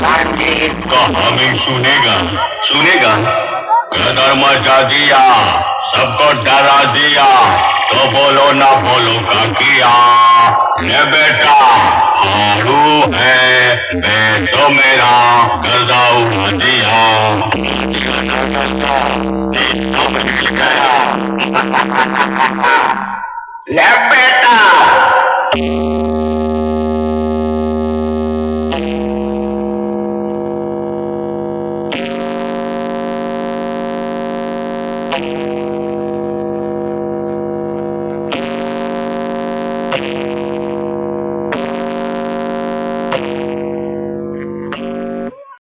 संगीत को हमें सुनेगा सुनेगा कदर मचा दिया सबको डरा दिया तो बोलो ना बोलो का किया ले बेटा हारू है बेटो मेरा गर्दा उड़ा दिया ले बेटा